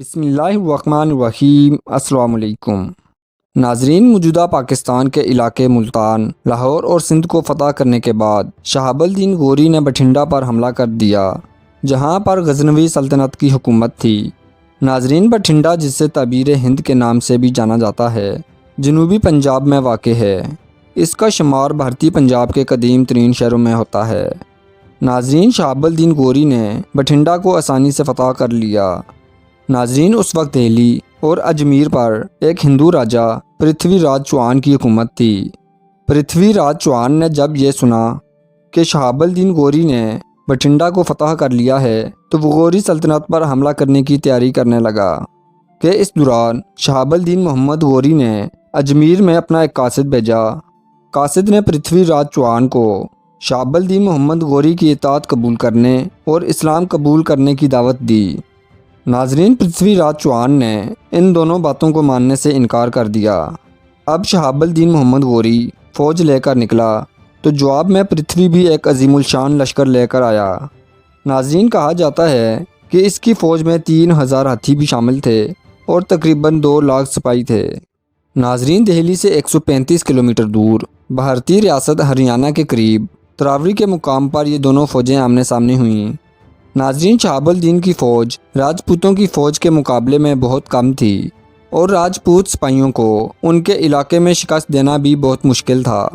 بسم اللہ الرحمن الرحیم۔ السلام علیکم ناظرین، موجودہ پاکستان کے علاقے ملتان، لاہور اور سندھ کو فتح کرنے کے بعد شہاب الدین غوری نے بٹھنڈا پر حملہ کر دیا، جہاں پر غزنوی سلطنت کی حکومت تھی۔ ناظرین، بٹھنڈا، جس سے تعبیر ہند کے نام سے بھی جانا جاتا ہے، جنوبی پنجاب میں واقع ہے۔ اس کا شمار بھارتی پنجاب کے قدیم ترین شہروں میں ہوتا ہے۔ ناظرین، شہاب الدین غوری نے بٹھنڈا کو آسانی سے فتح کر لیا۔ ناظرین، اس وقت دہلی اور اجمیر پر ایک ہندو راجا پرتھوی راج چوہان کی حکومت تھی۔ پرتھوی راج چوہان نے جب یہ سنا کہ شہاب الدین غوری نے بٹھنڈا کو فتح کر لیا ہے تو وہ غوری سلطنت پر حملہ کرنے کی تیاری کرنے لگا کہ اس دوران شہاب الدین محمد غوری نے اجمیر میں اپنا ایک قاصد بھیجا۔ قاصد نے پرتھوی راج چوہان کو شہاب الدین محمد غوری کی اطاعت قبول کرنے اور اسلام قبول کرنے کی دعوت دی۔ ناظرین، پرتھوی راج چوہان نے ان دونوں باتوں کو ماننے سے انکار کر دیا۔ اب شہاب الدین محمد غوری فوج لے کر نکلا تو جواب میں پرتھوی بھی ایک عظیم الشان لشکر لے کر آیا۔ ناظرین، کہا جاتا ہے کہ اس کی فوج میں 3000 ہاتھی بھی شامل تھے اور تقریباً 2 لاکھ سپاہی تھے۔ ناظرین، دہلی سے 135 کلومیٹر دور بھارتی ریاست ہریانہ کے قریب تراوری کے مقام پر یہ دونوں فوجیں آمنے سامنے ہوئیں۔ ناظرین، شہاب الدین کی فوج راجپوتوں کی فوج کے مقابلے میں بہت کم تھی اور راجپوت سپاہیوں کو ان کے علاقے میں شکست دینا بھی بہت مشکل تھا۔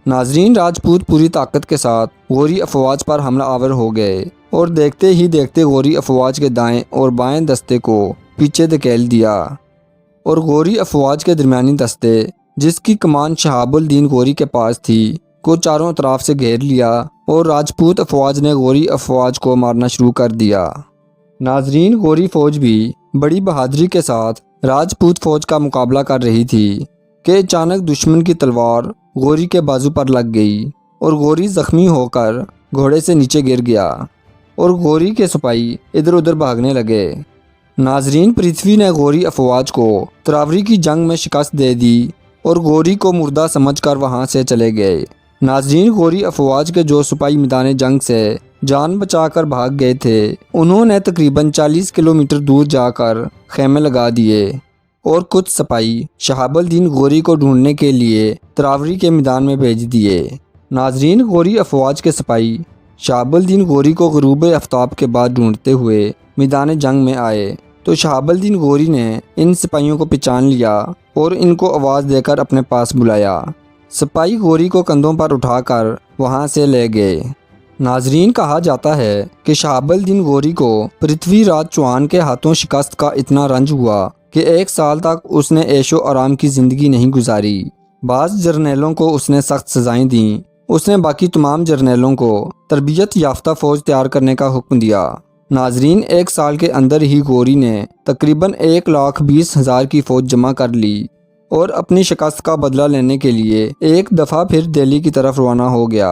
ناظرین، راجپوت پوری طاقت کے ساتھ غوری افواج پر حملہ آور ہو گئے اور دیکھتے ہی دیکھتے غوری افواج کے دائیں اور بائیں دستے کو پیچھے دھکیل دیا اور غوری افواج کے درمیانی دستے، جس کی کمان شہاب الدین غوری کے پاس تھی، کو چاروں طرف سے گھیر لیا اور راجپوت افواج نے غوری افواج کو مارنا شروع کر دیا۔ ناظرین، غوری فوج بھی بڑی بہادری کے ساتھ راجپوت فوج کا مقابلہ کر رہی تھی کہ اچانک دشمن کی تلوار غوری کے بازو پر لگ گئی اور غوری زخمی ہو کر گھوڑے سے نیچے گر گیا اور غوری کے سپاہی ادھر ادھر بھاگنے لگے۔ ناظرین، پرتھوی نے غوری افواج کو تراوری کی جنگ میں شکست دے دی اور غوری کو مردہ سمجھ کر وہاں سے چلے گئے۔ ناظرین، غوری افواج کے جو سپاہی میدان جنگ سے جان بچا کر بھاگ گئے تھے، انہوں نے تقریباً 40 کلومیٹر دور جا کر خیمے لگا دیے اور کچھ سپاہی شہاب الدین غوری کو ڈھونڈنے کے لیے تراوری کے میدان میں بھیج دیے۔ ناظرین، غوری افواج کے سپاہی شہاب الدین غوری کو غروب آفتاب کے بعد ڈھونڈتے ہوئے میدان جنگ میں آئے تو شہاب الدین غوری نے ان سپاہیوں کو پہچان لیا اور ان کو آواز دے کر اپنے پاس بلایا۔ سپاہی غوری کو کندھوں پر اٹھا کر وہاں سے لے گئے۔ ناظرین، کہا جاتا ہے کہ شہاب الدین غوری کو پرتھوی راج چوہان کے ہاتھوں شکست کا اتنا رنج ہوا کہ 1 سال تک اس نے عیش و آرام کی زندگی نہیں گزاری۔ بعض جرنیلوں کو اس نے سخت سزائیں دیں۔ اس نے باقی تمام جرنیلوں کو تربیت یافتہ فوج تیار کرنے کا حکم دیا۔ ناظرین، 1 سال کے اندر ہی غوری نے تقریباً 1,20,000 کی فوج جمع کر لی اور اپنی شکست کا بدلہ لینے کے لیے ایک دفعہ پھر دہلی کی طرف روانہ ہو گیا۔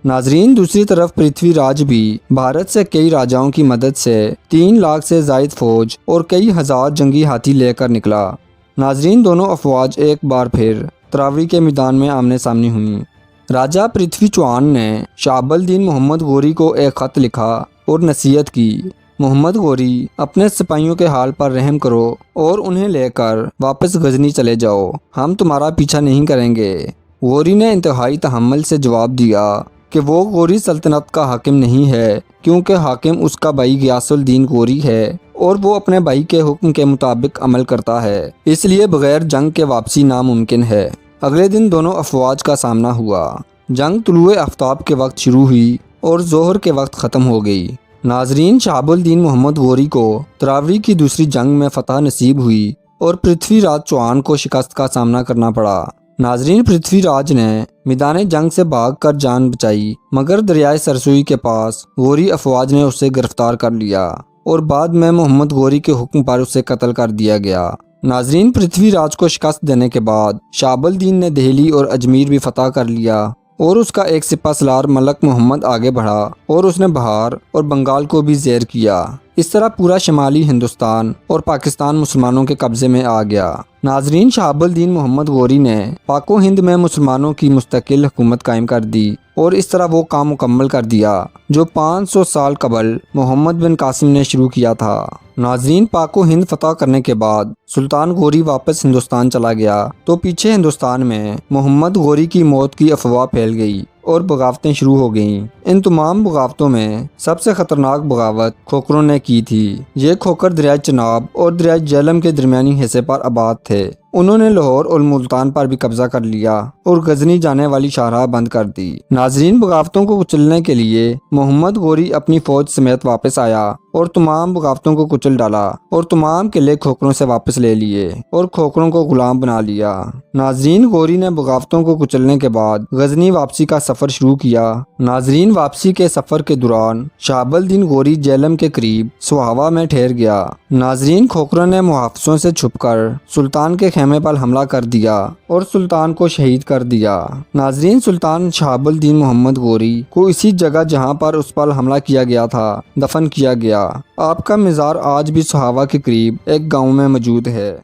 ناظرین، دوسری طرف پرتھوی راج بھی بھارت سے کئی راجاؤں کی مدد سے 3 لاکھ سے زائد فوج اور کئی ہزار جنگی ہاتھی لے کر نکلا۔ ناظرین، دونوں افواج ایک بار پھر تراوری کے میدان میں آمنے سامنے ہوئیں۔ راجا پرتھوی چوہان نے شہاب الدین محمد غوری کو ایک خط لکھا اور نصیحت کی، محمد غوری، اپنے سپاہیوں کے حال پر رحم کرو اور انہیں لے کر واپس غزنی چلے جاؤ، ہم تمہارا پیچھا نہیں کریں گے۔ غوری نے انتہائی تحمل سے جواب دیا کہ وہ غوری سلطنت کا حاکم نہیں ہے، کیونکہ حاکم اس کا بھائی غیاث الدین غوری ہے اور وہ اپنے بھائی کے حکم کے مطابق عمل کرتا ہے، اس لیے بغیر جنگ کے واپسی ناممکن ہے۔ اگلے دن دونوں افواج کا سامنا ہوا۔ جنگ طلوع آفتاب کے وقت شروع ہوئی اور ظہر کے وقت ختم ہو گئی۔ ناظرین، شہاب الدین محمد غوری کو تراوری کی دوسری جنگ میں فتح نصیب ہوئی اور پرتھوی راج چوہان کو شکست کا سامنا کرنا پڑا۔ ناظرین، پرتھوی راج نے میدان جنگ سے بھاگ کر جان بچائی، مگر دریائے سرسوئی کے پاس غوری افواج نے اسے گرفتار کر لیا اور بعد میں محمد غوری کے حکم پر اسے قتل کر دیا گیا۔ ناظرین، پرتھوی راج کو شکست دینے کے بعد شہاب الدین نے دہلی اور اجمیر بھی فتح کر لیا اور اس کا ایک سپہ سالار ملک محمد آگے بڑھا اور اس نے بہار اور بنگال کو بھی زیر کیا۔ اس طرح پورا شمالی ہندوستان اور پاکستان مسلمانوں کے قبضے میں آ گیا۔ ناظرین، شہاب الدین محمد غوری نے پاک و ہند میں مسلمانوں کی مستقل حکومت قائم کر دی اور اس طرح وہ کام مکمل کر دیا جو 500 سال قبل محمد بن قاسم نے شروع کیا تھا۔ ناظرین، پاک و ہند فتح کرنے کے بعد سلطان غوری واپس ہندوستان چلا گیا تو پیچھے ہندوستان میں محمد غوری کی موت کی افواہ پھیل گئی اور بغاوتیں شروع ہو گئیں۔ ان تمام بغاوتوں میں سب سے خطرناک بغاوت کھوکھروں نے کی تھی۔ یہ کھوکھر دریائے چناب اور دریائے جہلم کے درمیانی حصے پر آباد تھے۔ انہوں نے لاہور اور ملتان پر بھی قبضہ کر لیا اور غزنی جانے والی شاہراہ بند کر دی۔ ناظرین، بغاوتوں کو کچلنے کے لیے محمد غوری اپنی فوج سمیت واپس آیا اور تمام بغاوتوں کو کچل ڈالا اور تمام قلعے کھوکھروں سے واپس لے لیے اور کھوکھروں کو غلام بنا لیا۔ ناظرین، غوری نے بغاوتوں کو کچلنے کے بعد غزنی واپسی کا سفر شروع کیا۔ ناظرین، واپسی کے سفر کے دوران شہاب الدین غوری جہلم کے قریب سہاوا میں ٹھہر گیا۔ ناظرین، کھوکھروں نے محافظوں سے چھپ کر سلطان کے خیمے پر حملہ کر دیا اور سلطان کو شہید کر دیا۔ ناظرین، سلطان شہاب الدین محمد غوری کو اسی جگہ جہاں پر اس پر حملہ کیا گیا تھا دفن کیا گیا۔ آپ کا مزار آج بھی سہاوا کے قریب ایک گاؤں میں موجود ہے۔